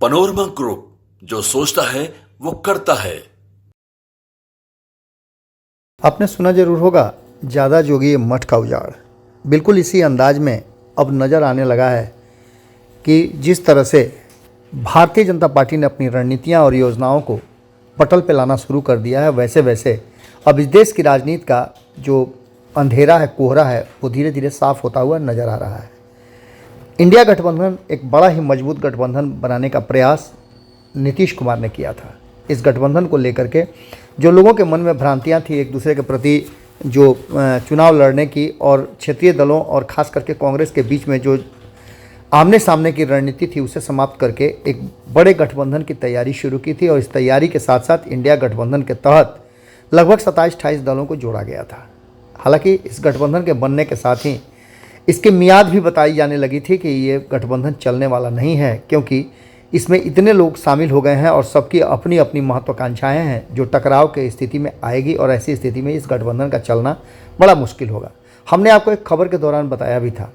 Panorama group, जो सोचता है वो करता है। आपने सुना जरूर होगा, ज़्यादा जोगी मठ का उजाड़। बिल्कुल इसी अंदाज में अब नज़र आने लगा है कि जिस तरह से भारतीय जनता पार्टी ने अपनी रणनीतियां और योजनाओं को पटल पे लाना शुरू कर दिया है, वैसे वैसे अब इस देश की राजनीति का जो अंधेरा है, कोहरा है, वो धीरे धीरे साफ होता हुआ नज़र आ रहा है। इंडिया गठबंधन एक बड़ा ही मजबूत गठबंधन बनाने का प्रयास नीतीश कुमार ने किया था। इस गठबंधन को लेकर के जो लोगों के मन में भ्रांतियां थी एक दूसरे के प्रति, जो चुनाव लड़ने की और क्षेत्रीय दलों और ख़ास करके कांग्रेस के बीच में जो आमने सामने की रणनीति थी, उसे समाप्त करके एक बड़े गठबंधन की तैयारी शुरू की थी। और इस तैयारी के साथ साथ इंडिया गठबंधन के तहत लगभग 27-28 दलों को जोड़ा गया था। हालांकि इस गठबंधन के बनने के साथ ही इसकी मियाद भी बताई जाने लगी थी कि ये गठबंधन चलने वाला नहीं है, क्योंकि इसमें इतने लोग शामिल हो गए हैं और सबकी अपनी अपनी महत्वाकांक्षाएं हैं जो टकराव के स्थिति में आएगी, और ऐसी स्थिति में इस गठबंधन का चलना बड़ा मुश्किल होगा। हमने आपको एक खबर के दौरान बताया भी था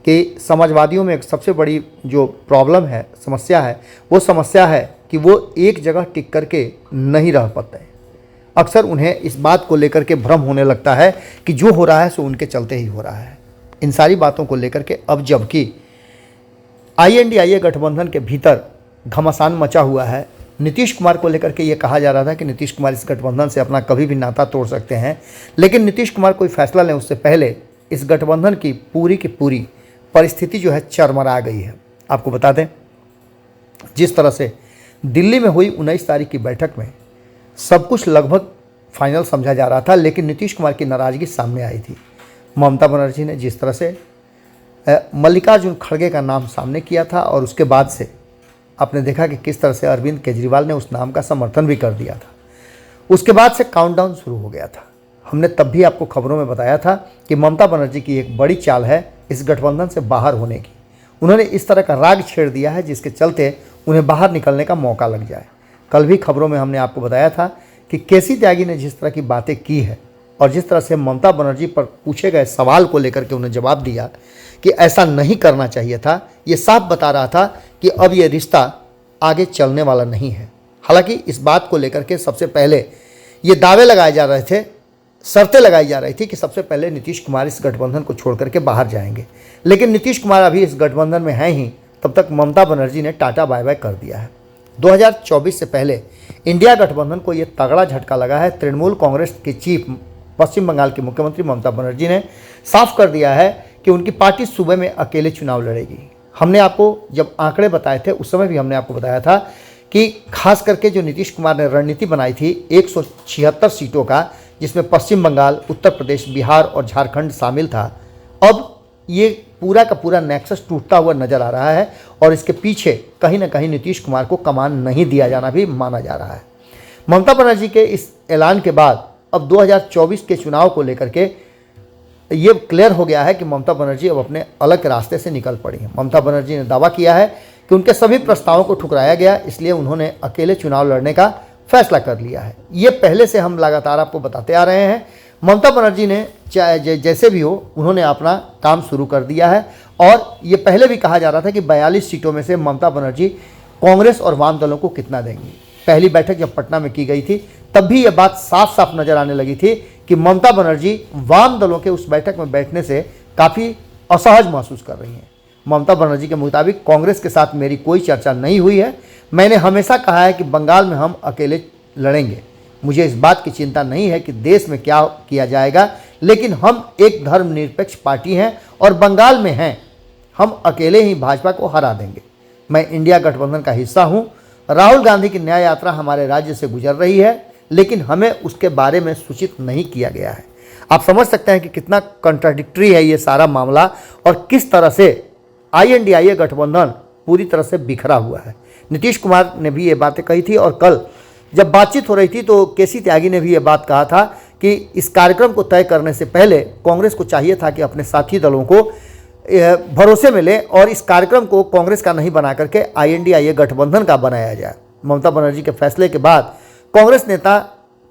कि समाजवादियों में एक सबसे बड़ी जो प्रॉब्लम है, समस्या है, वो समस्या है कि वो एक जगह टिक करके नहीं रह पाते। अक्सर उन्हें इस बात को लेकर के भ्रम होने लगता है कि जो हो रहा है सो उनके चलते ही हो रहा है। इन सारी बातों को लेकर के अब जबकि INDIA गठबंधन के भीतर घमासान मचा हुआ है, नीतीश कुमार को लेकर के ये कहा जा रहा था कि नीतीश कुमार इस गठबंधन से अपना कभी भी नाता तोड़ सकते हैं, लेकिन नीतीश कुमार कोई फैसला लें उससे पहले इस गठबंधन की पूरी परिस्थिति जो है चरमरा गई है। आपको बता दें, जिस तरह से दिल्ली में हुई 19 तारीख की बैठक में सब कुछ लगभग फाइनल समझा जा रहा था, लेकिन नीतीश कुमार की नाराज़गी सामने आई थी। ममता बनर्जी ने जिस तरह से मल्लिकार्जुन खड़गे का नाम सामने किया था, और उसके बाद से आपने देखा कि किस तरह से अरविंद केजरीवाल ने उस नाम का समर्थन भी कर दिया था। उसके बाद से काउंटडाउन शुरू हो गया था। हमने तब भी आपको खबरों में बताया था कि ममता बनर्जी की एक बड़ी चाल है इस गठबंधन से बाहर होने की। उन्होंने इस तरह का राग छेड़ दिया है जिसके चलते उन्हें बाहर निकलने का मौका लग जाए। कल भी खबरों में हमने आपको बताया था कि केसी त्यागी ने जिस तरह की बातें की है और जिस तरह से ममता बनर्जी पर पूछे गए सवाल को लेकर के उन्हें जवाब दिया कि ऐसा नहीं करना चाहिए था, ये साफ बता रहा था कि अब ये रिश्ता आगे चलने वाला नहीं है। हालांकि इस बात को लेकर के सबसे पहले ये दावे लगाए जा रहे थे, शर्तें लगाई जा रही थी कि सबसे पहले नीतीश कुमार इस गठबंधन को छोड़ करके बाहर जाएंगे, लेकिन नीतीश कुमार अभी इस गठबंधन में हैं ही, तब तक ममता बनर्जी ने टाटा बाय बाय कर दिया है। 2024 से पहले इंडिया गठबंधन को ये तगड़ा झटका लगा है। तृणमूल कांग्रेस की चीफ, पश्चिम बंगाल की मुख्यमंत्री ममता बनर्जी ने साफ कर दिया है कि उनकी पार्टी सूबे में अकेले चुनाव लड़ेगी। हमने आपको जब आंकड़े बताए थे उस समय भी हमने आपको बताया था कि खास करके जो नीतीश कुमार ने रणनीति बनाई थी 176 सीटों का, जिसमें पश्चिम बंगाल, उत्तर प्रदेश, बिहार और झारखंड शामिल था, अब ये पूरा का पूरा नेक्सस टूटता हुआ नजर आ रहा है, और इसके पीछे कहीं ना कहीं नीतीश कुमार को कमान नहीं दिया जाना भी माना जा रहा है। ममता बनर्जी के इस ऐलान के बाद अब 2024 के चुनाव को लेकर के ये क्लियर हो गया है कि ममता बनर्जी अब अपने अलग रास्ते से निकल पड़ी हैं। ममता बनर्जी ने दावा किया है कि उनके सभी प्रस्तावों को ठुकराया गया, इसलिए उन्होंने अकेले चुनाव लड़ने का फैसला कर लिया है। ये पहले से हम लगातार आपको बताते आ रहे हैं। ममता बनर्जी ने चाहे जैसे भी हो, उन्होंने अपना काम शुरू कर दिया है, और ये पहले भी कहा जा रहा था कि 42 सीटों में से ममता बनर्जी कांग्रेस और वाम दलों को कितना देंगी। पहली बैठक जब पटना में की गई थी तब भी ये बात साफ साफ नजर आने लगी थी कि ममता बनर्जी वाम दलों के उस बैठक में बैठने से काफ़ी असहज महसूस कर रही हैं। ममता बनर्जी के मुताबिक कांग्रेस के साथ मेरी कोई चर्चा नहीं हुई है। मैंने हमेशा कहा है कि बंगाल में हम अकेले लड़ेंगे। मुझे इस बात की चिंता नहीं है कि देश में क्या किया जाएगा, लेकिन हम एक धर्मनिरपेक्ष पार्टी हैं और बंगाल में हैं, हम अकेले ही भाजपा को हरा देंगे। मैं इंडिया गठबंधन का हिस्सा हूं। राहुल गांधी की न्याय यात्रा हमारे राज्य से गुजर रही है, लेकिन हमें उसके बारे में सूचित नहीं किया गया है। आप समझ सकते हैं कि कितना कंट्राडिक्टरी है ये सारा मामला, और किस तरह से INDIA गठबंधन पूरी तरह से बिखरा हुआ है। नीतीश कुमार ने भी ये बातें कही थी, और कल जब बातचीत हो रही थी तो केसी त्यागी ने भी ये बात कहा था कि इस कार्यक्रम को तय करने से पहले कांग्रेस को चाहिए था कि अपने साथी दलों को भरोसे में ले और इस कार्यक्रम को कांग्रेस का नहीं बना करके INDIA गठबंधन का बनाया जाए। ममता बनर्जी के फैसले के बाद कांग्रेस नेता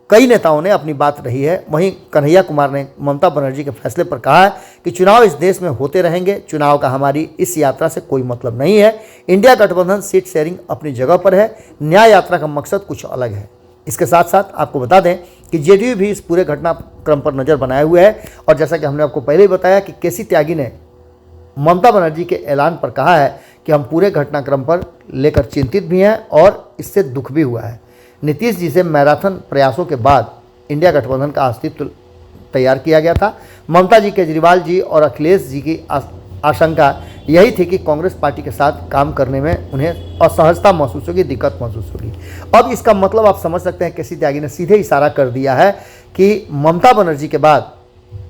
कई नेताओं ने अपनी बात रही है। वहीं कन्हैया कुमार ने ममता बनर्जी के फैसले पर कहा है कि चुनाव इस देश में होते रहेंगे, चुनाव का हमारी इस यात्रा से कोई मतलब नहीं है। इंडिया गठबंधन सीट शेयरिंग अपनी जगह पर है, न्याय यात्रा का मकसद कुछ अलग है। इसके साथ साथ आपको बता दें कि जेडीयू भी इस पूरे घटनाक्रम पर नज़र बनाए हुए है और जैसा कि हमने आपको पहले ही बताया कि केसी त्यागी ने ममता बनर्जी के ऐलान पर कहा है कि हम पूरे घटनाक्रम पर लेकर चिंतित भी हैं और इससे दुख भी हुआ है। नीतीश जी से मैराथन प्रयासों के बाद इंडिया गठबंधन का अस्तित्व तैयार किया गया था। ममता जी, केजरीवाल जी और अखिलेश जी की आशंका यही थी कि कांग्रेस पार्टी के साथ काम करने में उन्हें असहजता महसूस होगी, दिक्कत महसूस होगी। अब इसका मतलब आप समझ सकते हैं, केसी त्यागी ने सीधे इशारा कर दिया है कि ममता बनर्जी के बाद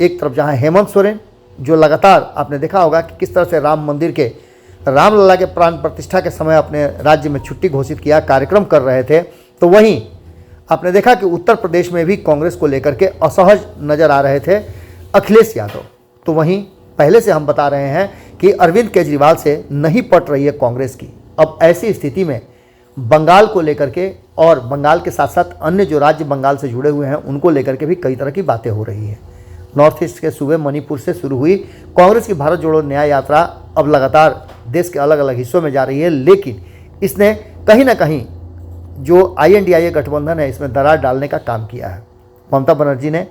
एक तरफ जहां हेमंत सोरेन, जो लगातार आपने देखा होगा कि किस तरह से राम मंदिर के रामलला के प्राण प्रतिष्ठा के समय अपने राज्य में छुट्टी घोषित किया, कार्यक्रम कर रहे थे, तो वहीं आपने देखा कि उत्तर प्रदेश में भी कांग्रेस को लेकर के असहज नजर आ रहे थे अखिलेश यादव। तो वहीं पहले से हम बता रहे हैं कि अरविंद केजरीवाल से नहीं पट रही है कांग्रेस की। अब ऐसी स्थिति में बंगाल को लेकर के और बंगाल के साथ साथ अन्य जो राज्य बंगाल से जुड़े हुए हैं उनको लेकर के भी कई तरह की बातें हो रही है। नॉर्थ ईस्ट के सूबे मणिपुर से शुरू हुई कांग्रेस की भारत जोड़ो न्याय यात्रा अब लगातार देश के अलग अलग हिस्सों में जा रही है, लेकिन इसने कहीं ना कहीं जो INDIA गठबंधन है इसमें दरार डालने का काम किया है। ममता बनर्जी ने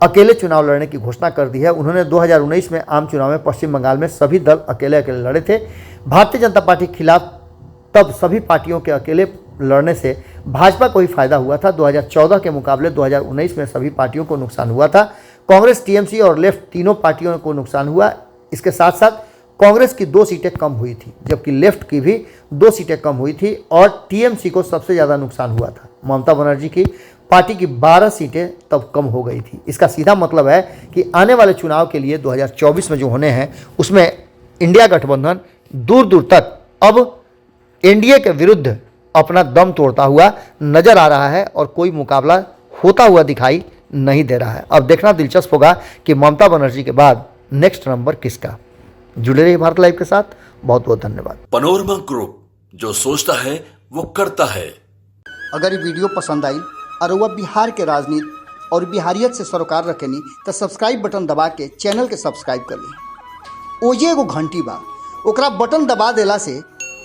अकेले चुनाव लड़ने की घोषणा कर दी है। उन्होंने 2019 में आम चुनाव में पश्चिम बंगाल में सभी दल अकेले अकेले लड़े थे। भारतीय जनता पार्टी के खिलाफ तब सभी पार्टियों के अकेले लड़ने से भाजपा को ही फायदा हुआ था। 2014 के मुकाबले 2019 में सभी पार्टियों को नुकसान हुआ था। कांग्रेस, TMC और लेफ्ट तीनों पार्टियों को नुकसान हुआ। इसके साथ साथ कांग्रेस की 2 सीटें कम हुई थी, जबकि लेफ्ट की भी 2 सीटें कम हुई थी और TMC को सबसे ज़्यादा नुकसान हुआ था। ममता बनर्जी की पार्टी की 12 सीटें तब कम हो गई थी। इसका सीधा मतलब है कि आने वाले चुनाव के लिए 2024 में जो होने हैं उसमें इंडिया गठबंधन दूर दूर तक अब NDA के विरुद्ध अपना दम तोड़ता हुआ नजर आ रहा है और कोई मुकाबला होता हुआ दिखाई नहीं दे रहा है। अब देखना दिलचस्प होगा कि ममता बनर्जी के बाद नेक्स्ट नंबर किसका। जुड़े रहिए भारत लाइव के साथ। बहुत बहुत धन्यवाद। पनोरमा ग्रुप, जो सोचता है वो करता है। अगर ये वीडियो पसंद आई और वह बिहार के राजनीति और बिहारियत से सरोकार रखेनी तो सब्सक्राइब बटन दबा के चैनल के सब्सक्राइब कर ली। ओजे एगो घंटी बा, ओकरा बटन दबा देला से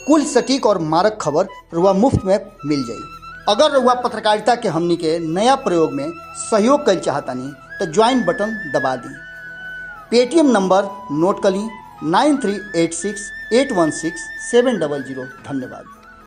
कुल सटीक और मारक खबर रुआ मुफ्त में मिल जाई। अगर रुआ पत्रकारिता के हमनी के नया प्रयोग में सहयोग कर चाहतानी तो ज्वाइन बटन दबा दी। पेटीएम नंबर नोट कर ली 9386816700। धन्यवाद।